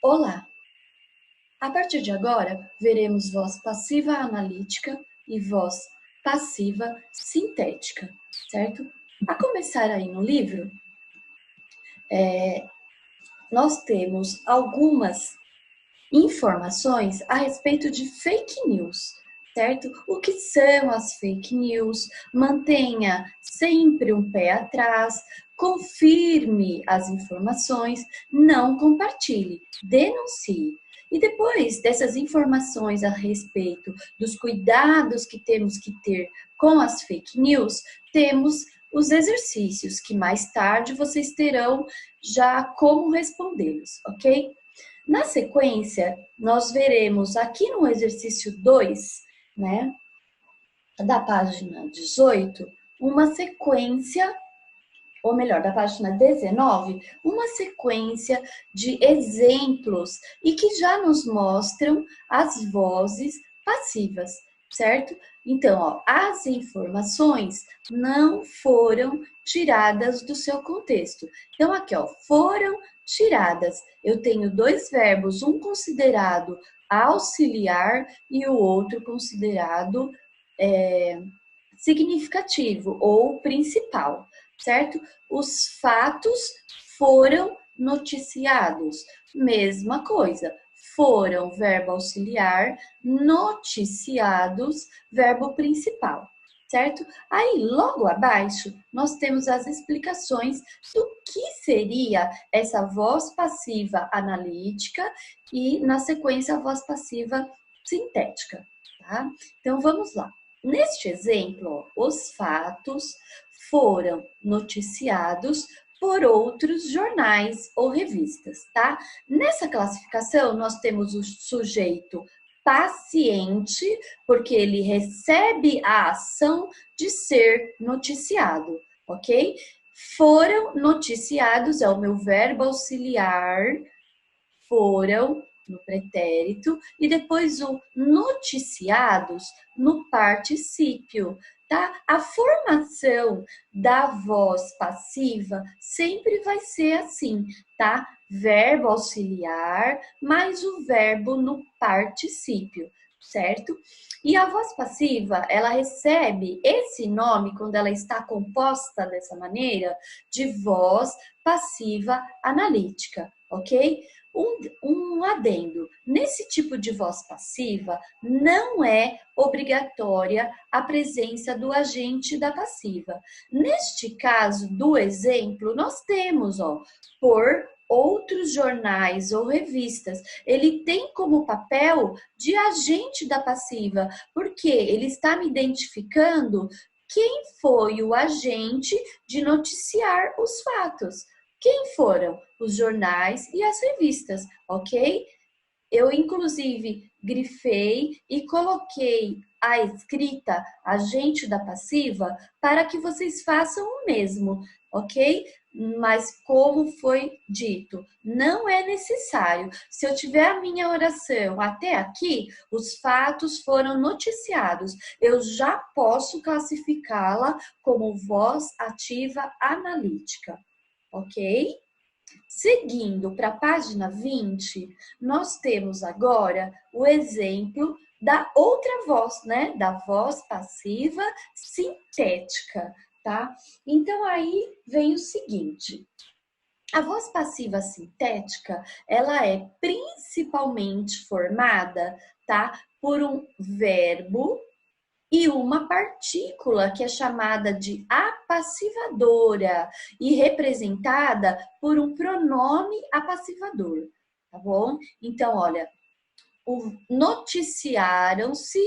Olá! A partir de agora, veremos voz passiva analítica e voz passiva sintética, certo? A começar aí no livro, nós temos algumas informações a respeito de fake news, certo? O que são as fake news? Mantenha sempre um pé atrás, confirme as informações, não compartilhe, denuncie. E depois dessas informações a respeito dos cuidados que temos que ter com as fake news, temos os exercícios que mais tarde vocês terão já como respondê-los, ok? Na sequência, nós veremos aqui no exercício 2, né, da página 18, uma sequência, ou melhor, da página 19, uma sequência de exemplos e que já nos mostram as vozes passivas, certo? Então, ó, as informações não foram tiradas do seu contexto. Então, aqui, ó, foram tiradas. Eu tenho dois verbos, um considerado auxiliar e o outro considerado significativo ou principal, certo? Os fatos foram noticiados. Mesma coisa, foram verbo auxiliar, noticiados, verbo principal, certo? Aí, logo abaixo, nós temos as explicações do que seria essa voz passiva analítica e, na sequência, a voz passiva sintética, tá? Então, vamos lá. Neste exemplo, ó, os fatos foram noticiados por outros jornais ou revistas, tá? Nessa classificação, nós temos o sujeito paciente, porque ele recebe a ação de ser noticiado, ok? Foram noticiados, é o meu verbo auxiliar, foram no pretérito, e depois o noticiados no particípio, tá? A formação da voz passiva sempre vai ser assim, tá? Verbo auxiliar mais o verbo no particípio, certo? E a voz passiva, ela recebe esse nome, quando ela está composta dessa maneira, de voz passiva analítica, ok? Um adendo, nesse tipo de voz passiva, não é obrigatória a presença do agente da passiva. Neste caso do exemplo, nós temos, ó, por outros jornais ou revistas. Ele tem como papel de agente da passiva, porque ele está me identificando quem foi o agente de noticiar os fatos. Quem foram? Os jornais e as revistas, ok? Eu, inclusive, grifei e coloquei a escrita agente da passiva para que vocês façam o mesmo, ok? Mas como foi dito, não é necessário. Se eu tiver a minha oração até aqui, os fatos foram noticiados. Eu já posso classificá-la como voz ativa analítica, ok? Seguindo para a página 20, nós temos agora o exemplo da outra voz, né? Da voz passiva sintética, tá? Então, aí vem o seguinte. A voz passiva sintética, ela é principalmente formada, tá? Por um verbo e uma partícula que é chamada de apassivadora e representada por um pronome apassivador, tá bom? Então, olha, noticiaram-se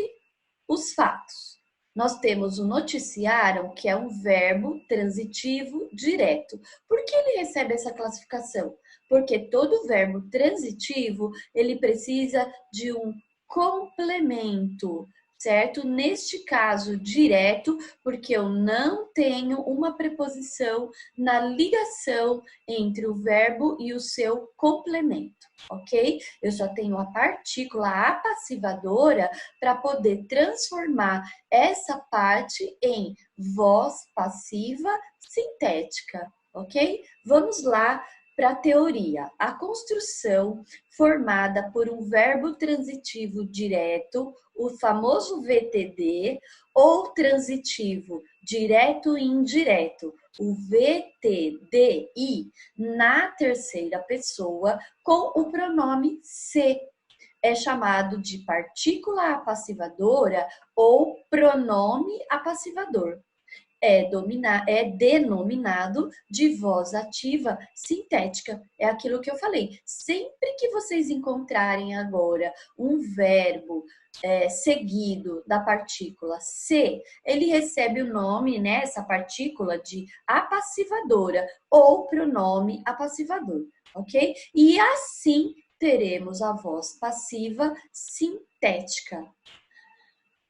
os fatos. Nós temos o noticiaram, que é um verbo transitivo direto. Por que ele recebe essa classificação? Porque todo verbo transitivo, ele precisa de um complemento, certo? Neste caso, direto, porque eu não tenho uma preposição na ligação entre o verbo e o seu complemento, ok? Eu só tenho a partícula apassivadora para poder transformar essa parte em voz passiva sintética, ok? Vamos lá para a teoria. A construção formada por um verbo transitivo direto, o famoso VTD, ou transitivo direto e indireto, o VTDI, na terceira pessoa, com o pronome se. É chamado de partícula apassivadora ou pronome apassivador. É denominado de voz ativa sintética. É aquilo que eu falei. Sempre que vocês encontrarem agora um verbo seguido da partícula se, ele recebe o nome, né, essa partícula, de apassivadora ou pronome apassivador, ok? E assim teremos a voz passiva sintética.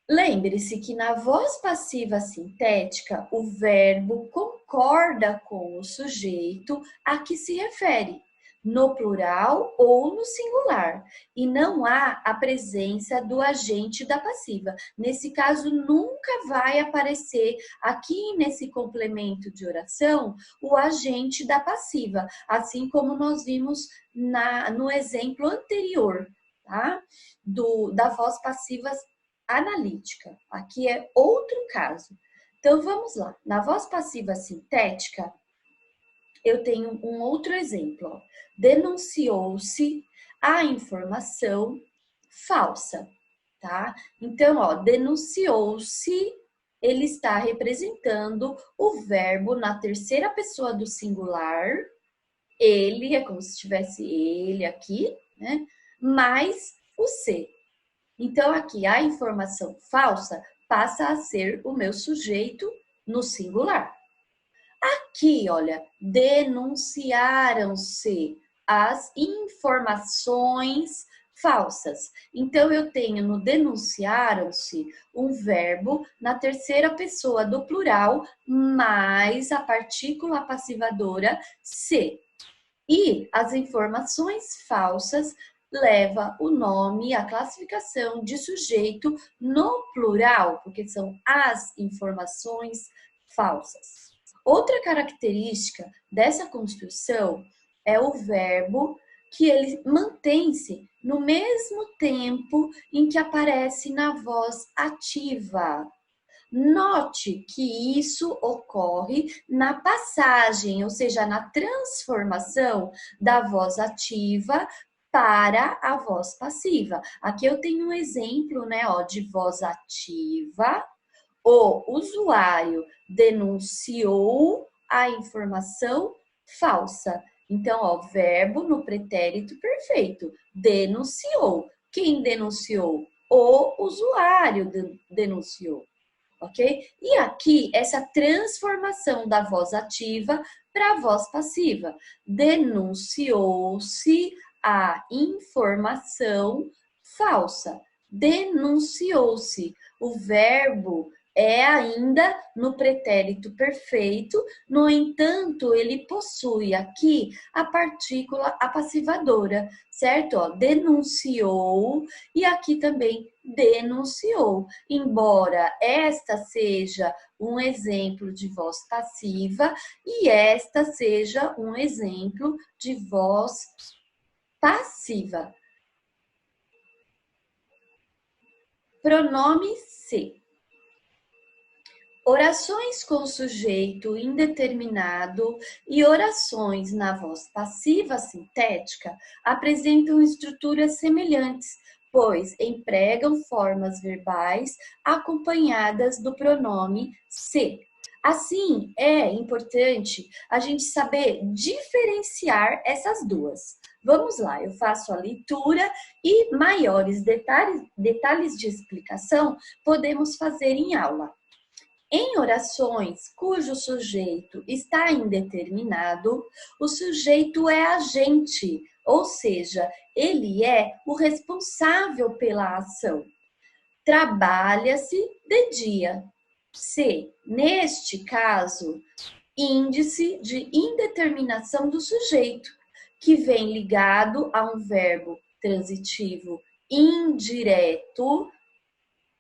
Lembre-se que na voz passiva sintética, o verbo concorda com o sujeito a que se refere, no plural ou no singular, e não há a presença do agente da passiva. Nesse caso, nunca vai aparecer aqui nesse complemento de oração o agente da passiva, assim como nós vimos no exemplo anterior, tá? Da voz passiva analítica. Aqui é outro caso. Então, vamos lá. Na voz passiva sintética, eu tenho um outro exemplo. Denunciou-se a informação falsa, tá? Então, denunciou-se, ele está representando o verbo na terceira pessoa do singular. Ele, é como se tivesse ele aqui, né? Mais o se. Então, aqui, a informação falsa passa a ser o meu sujeito no singular. Aqui, olha, denunciaram-se as informações falsas. Então, eu tenho no denunciaram-se um verbo na terceira pessoa do plural, mais a partícula passivadora se. E as informações falsas leva o nome, a classificação de sujeito no plural, porque são as informações falsas. Outra característica dessa construção é o verbo que ele mantém-se no mesmo tempo em que aparece na voz ativa. Note que isso ocorre na passagem, ou seja, na transformação da voz ativa para a voz passiva. Aqui eu tenho um exemplo, né, de voz ativa. O usuário denunciou a informação falsa. Então, verbo no pretérito perfeito. Denunciou. Quem denunciou? O usuário denunciou. Ok? E aqui, essa transformação da voz ativa para a voz passiva. Denunciou-se a informação falsa. Denunciou-se. O verbo é ainda no pretérito perfeito, no entanto, ele possui aqui a partícula apassivadora, certo? Denunciou e aqui também denunciou. Embora esta seja um exemplo de voz passiva e esta seja um exemplo de voz passiva. Pronome se. Orações com sujeito indeterminado e orações na voz passiva sintética apresentam estruturas semelhantes, pois empregam formas verbais acompanhadas do pronome se. Assim, é importante a gente saber diferenciar essas duas. Vamos lá, eu faço a leitura e maiores detalhes de explicação podemos fazer em aula. Em orações cujo sujeito está indeterminado, o sujeito é agente, ou seja, ele é o responsável pela ação. Trabalha-se de dia. Se, neste caso, índice de indeterminação do sujeito, que vem ligado a um verbo transitivo indireto,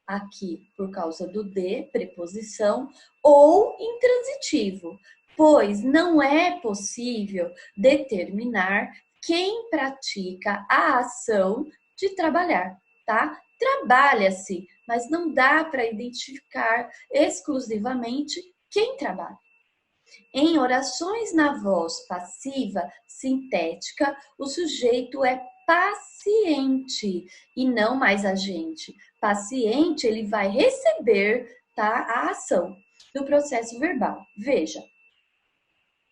aqui por causa do de, preposição, ou intransitivo, pois não é possível determinar quem pratica a ação de trabalhar, tá? Trabalha-se, mas não dá para identificar exclusivamente quem trabalha. Em orações na voz passiva sintética, o sujeito é paciente e não mais agente. Paciente, ele vai receber, tá, a ação do processo verbal. Veja,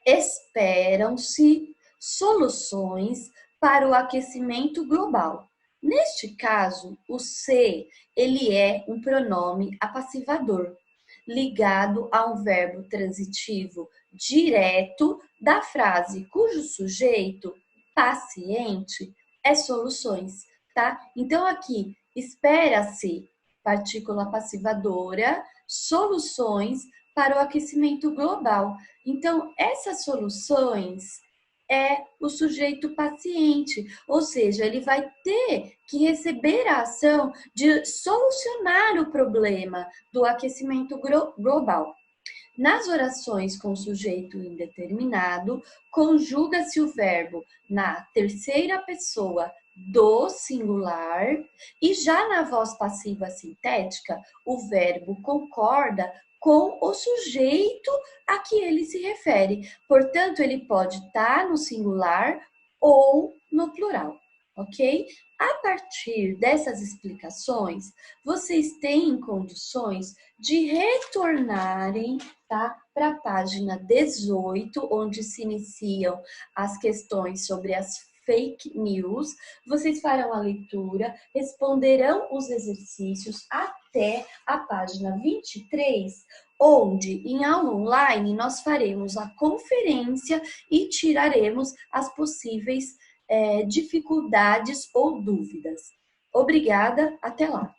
esperam-se soluções para o aquecimento global. Neste caso, o se, ele é um pronome apassivador, ligado a um verbo transitivo direto da frase cujo sujeito, paciente, é soluções, tá? Então, aqui, espera-se, partícula passivadora, soluções para o aquecimento global. Então, essas soluções é o sujeito paciente, ou seja, ele vai ter que receber a ação de solucionar o problema do aquecimento global. Nas orações com sujeito indeterminado, conjuga-se o verbo na terceira pessoa do singular e já na voz passiva sintética, o verbo concorda com o sujeito a que ele se refere. Portanto, ele pode estar no singular ou no plural, ok? A partir dessas explicações, vocês têm condições de retornarem, tá, para a página 18, onde se iniciam as questões sobre as fake news. Vocês farão a leitura, responderão os exercícios até a página 23, onde em aula online nós faremos a conferência e tiraremos as possíveis dificuldades ou dúvidas. Obrigada, até lá!